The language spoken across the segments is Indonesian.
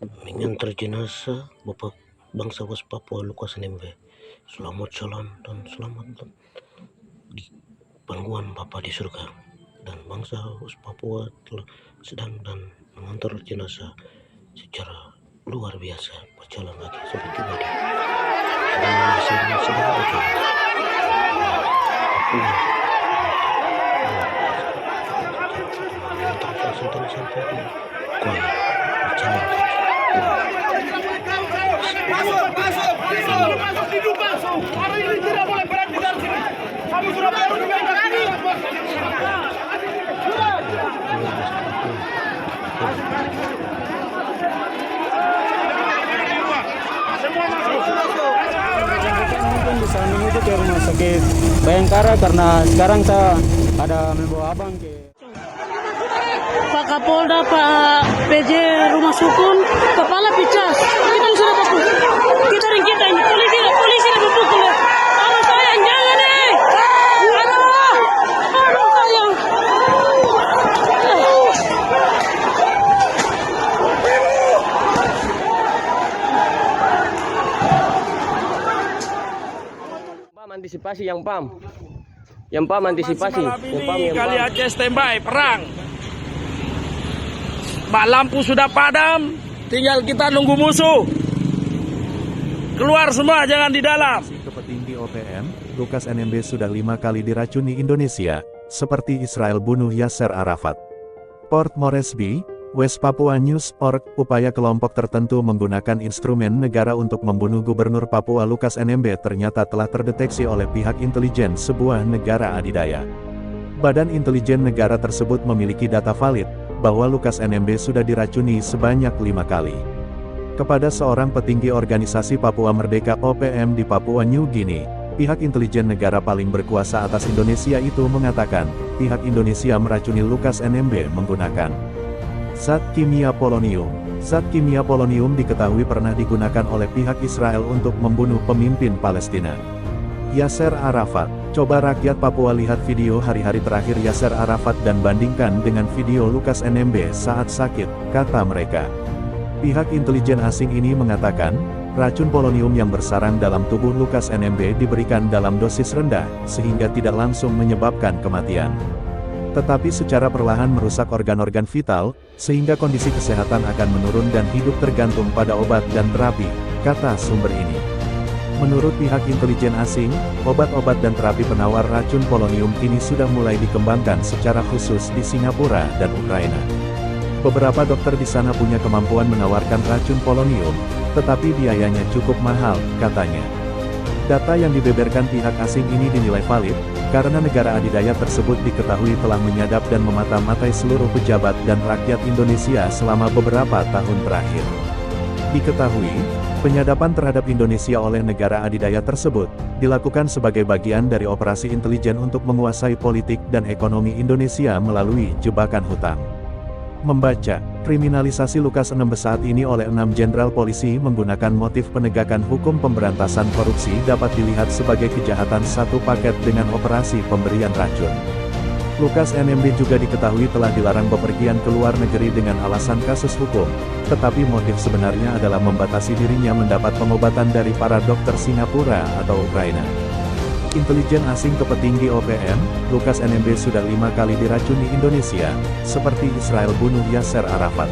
mengantar jenazah Bapak bangsa Was Papua Lukas NMB. Selamat jalan dan selamat di pangkuan Bapa di surga. Dan bangsa Was Papua telah sedang dan mengantar jenazah secara luar biasa, berjalan lagi seperti tadi. Sedang lagi Papua mengantar Sultan sampai di Koi, berjalan lagi. Masuk hidup langsung. Hari ini tidak boleh berhenti dari sini. Kami sudah baru mungkin bisa menuju ke rumah sakit Bayangkara karena sekarang saya ada membawa abang ke Pak Kapolda, Pak PJ Rumah Sukun, kepala picas. Kita sudah pukul. Kita ini polisi lebih pukul. Aduh sayang, jangan deh. Aduh sayang. Antisipasi yang antisipasi kali Aceh standby perang. Mbak, lampu sudah padam, tinggal kita nunggu musuh. Keluar semua, jangan di dalam. Petinggi OPM, Lukas NMB sudah 5 kali diracuni Indonesia, seperti Israel bunuh Yasser Arafat. Port Moresby, West Papua News Org, upaya kelompok tertentu menggunakan instrumen negara untuk membunuh Gubernur Papua Lukas NMB ternyata telah terdeteksi oleh pihak intelijen sebuah negara adidaya. Badan intelijen negara tersebut memiliki data valid, bahwa Lukas NMB sudah diracuni sebanyak 5 kali. Kepada seorang petinggi organisasi Papua Merdeka OPM di Papua New Guinea, pihak intelijen negara paling berkuasa atas Indonesia itu mengatakan, pihak Indonesia meracuni Lukas NMB menggunakan zat kimia polonium. Zat kimia polonium diketahui pernah digunakan oleh pihak Israel untuk membunuh pemimpin Palestina, Yasser Arafat. Coba rakyat Papua lihat video hari-hari terakhir Yasser Arafat dan bandingkan dengan video Lukas NMB saat sakit, kata mereka. Pihak intelijen asing ini mengatakan, racun polonium yang bersarang dalam tubuh Lukas NMB diberikan dalam dosis rendah, sehingga tidak langsung menyebabkan kematian. Tetapi secara perlahan merusak organ-organ vital, sehingga kondisi kesehatan akan menurun dan hidup tergantung pada obat dan terapi, kata sumber ini. Menurut pihak intelijen asing, obat-obat dan terapi penawar racun polonium kini sudah mulai dikembangkan secara khusus di Singapura dan Ukraina. Beberapa dokter di sana punya kemampuan menawarkan racun polonium, tetapi biayanya cukup mahal, katanya. Data yang dibeberkan pihak asing ini dinilai valid, karena negara adidaya tersebut diketahui telah menyadap dan memata-matai seluruh pejabat dan rakyat Indonesia selama beberapa tahun terakhir. Diketahui, penyadapan terhadap Indonesia oleh negara adidaya tersebut, dilakukan sebagai bagian dari operasi intelijen untuk menguasai politik dan ekonomi Indonesia melalui jebakan hutang. Membaca, kriminalisasi Lukas NMB saat ini oleh 6 jenderal polisi menggunakan motif penegakan hukum pemberantasan korupsi dapat dilihat sebagai kejahatan satu paket dengan operasi pemberian racun. Lukas NMB juga diketahui telah dilarang bepergian ke luar negeri dengan alasan kasus hukum, tetapi motif sebenarnya adalah membatasi dirinya mendapat pengobatan dari para dokter Singapura atau Ukraina. Intelijen asing ke petinggi OPM, Lukas NMB sudah 5 kali diracuni Indonesia, seperti Israel bunuh Yasser Arafat.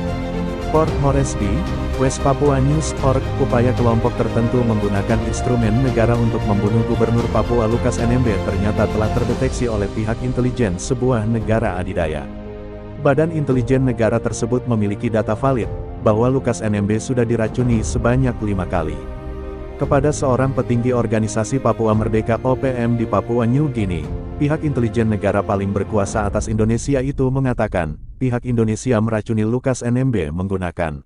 Port Moresby, West Papua News Org, upaya kelompok tertentu menggunakan instrumen negara untuk membunuh Gubernur Papua Lukas NMB ternyata telah terdeteksi oleh pihak intelijen sebuah negara adidaya. Badan intelijen negara tersebut memiliki data valid, bahwa Lukas NMB sudah diracuni sebanyak 5 kali. Kepada seorang petinggi organisasi Papua Merdeka OPM di Papua New Guinea, pihak intelijen negara paling berkuasa atas Indonesia itu mengatakan, pihak Indonesia meracuni Lukas NMB menggunakan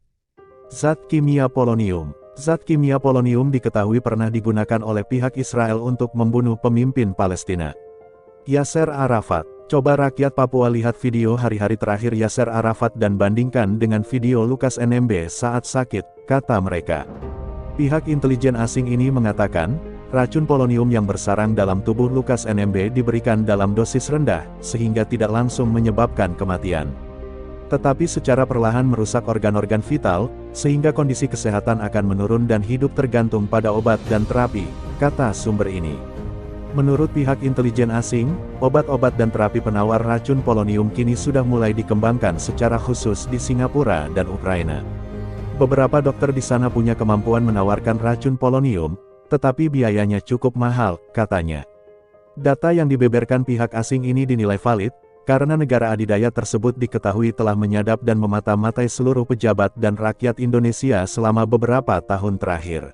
zat kimia polonium. Zat kimia polonium diketahui pernah digunakan oleh pihak Israel untuk membunuh pemimpin Palestina, Yasser Arafat. Coba rakyat Papua lihat video hari-hari terakhir Yasser Arafat dan bandingkan dengan video Lukas NMB saat sakit, kata mereka. Pihak intelijen asing ini mengatakan, racun polonium yang bersarang dalam tubuh Lukas NMB diberikan dalam dosis rendah, sehingga tidak langsung menyebabkan kematian. tetapi secara perlahan merusak organ-organ vital, sehingga kondisi kesehatan akan menurun dan hidup tergantung pada obat dan terapi, kata sumber ini. Menurut pihak intelijen asing, obat-obat dan terapi penawar racun polonium kini sudah mulai dikembangkan secara khusus di Singapura dan Ukraina. Beberapa dokter di sana punya kemampuan menawarkan racun polonium, tetapi biayanya cukup mahal, katanya. Data yang dibeberkan pihak asing ini dinilai valid, karena negara adidaya tersebut diketahui telah menyadap dan memata-matai seluruh pejabat dan rakyat Indonesia selama beberapa tahun terakhir.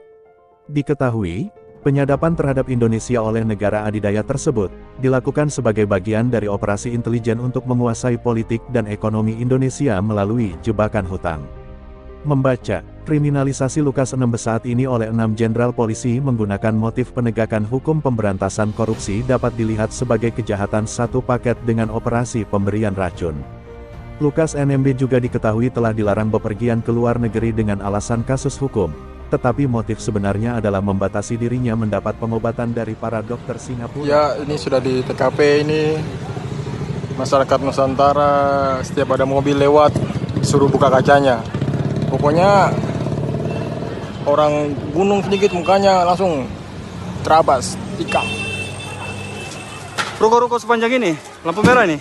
Diketahui, penyadapan terhadap Indonesia oleh negara adidaya tersebut dilakukan sebagai bagian dari operasi intelijen untuk menguasai politik dan ekonomi Indonesia melalui jebakan hutang. Membaca, kriminalisasi Lukas NMB saat ini oleh 6 jenderal polisi menggunakan motif penegakan hukum pemberantasan korupsi dapat dilihat sebagai kejahatan satu paket dengan operasi pemberian racun. Lukas NMB juga diketahui telah dilarang bepergian ke luar negeri dengan alasan kasus hukum, tetapi motif sebenarnya adalah membatasi dirinya mendapat pengobatan dari para dokter Singapura. Ya, ini sudah di TKP ini. Masyarakat Nusantara, setiap ada mobil lewat, suruh buka kacanya. Pokoknya orang gunung sedikit mukanya langsung terabas, tikam. Ruko-ruko sepanjang ini, lampu merah ini.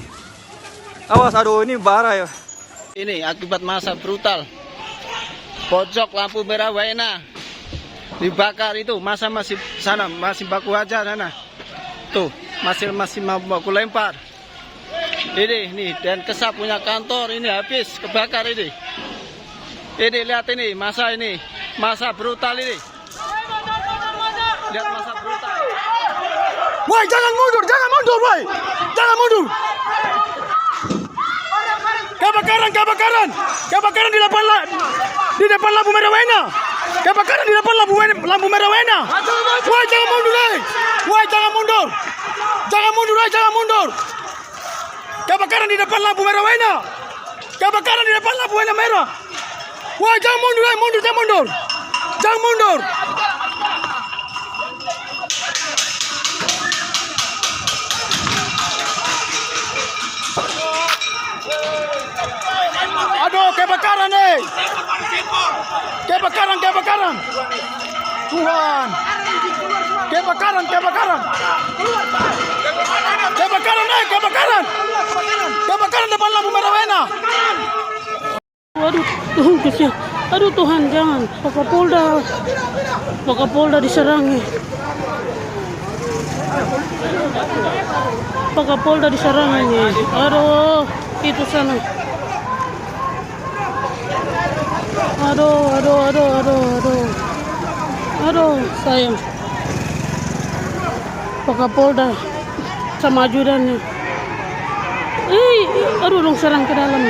Awas, aduh ini bara ya. Ini akibat masa brutal. Pojok lampu merah Waena dibakar itu, masa masih sana, masih baku aja sana. Tuh, masih mau baku lempar. Ini dan Kesap punya kantor ini habis kebakar ini. Ini lihat ini, masa brutal ini. Lihat masa brutal. Woi, jangan mundur, woi. Jangan mundur. Kebakaran di depan lampu merah Waena. Kebakaran di depan lampu merah Waena. Woi, jangan mundur, woi. Woi, jangan mundur. Jangan mundur. Kebakaran di depan lampu merah Waena. Kebakaran di depan lampu Waena merah. Wah, jangan mundur, jangan mundur. Jangan mundur. Aduh, kebakaran nih. Kebakaran. Tuhan. Kebakaran. Kebakaran depan lampu merah Waena. Aduh Tuhan, jangan. Pak Kapolda diserang. Pak Kapolda diserang ini. Aduh, itu sana. Aduh, sayang. Pak Kapolda sama ajudannya. Aduh, dong serang ke dalam.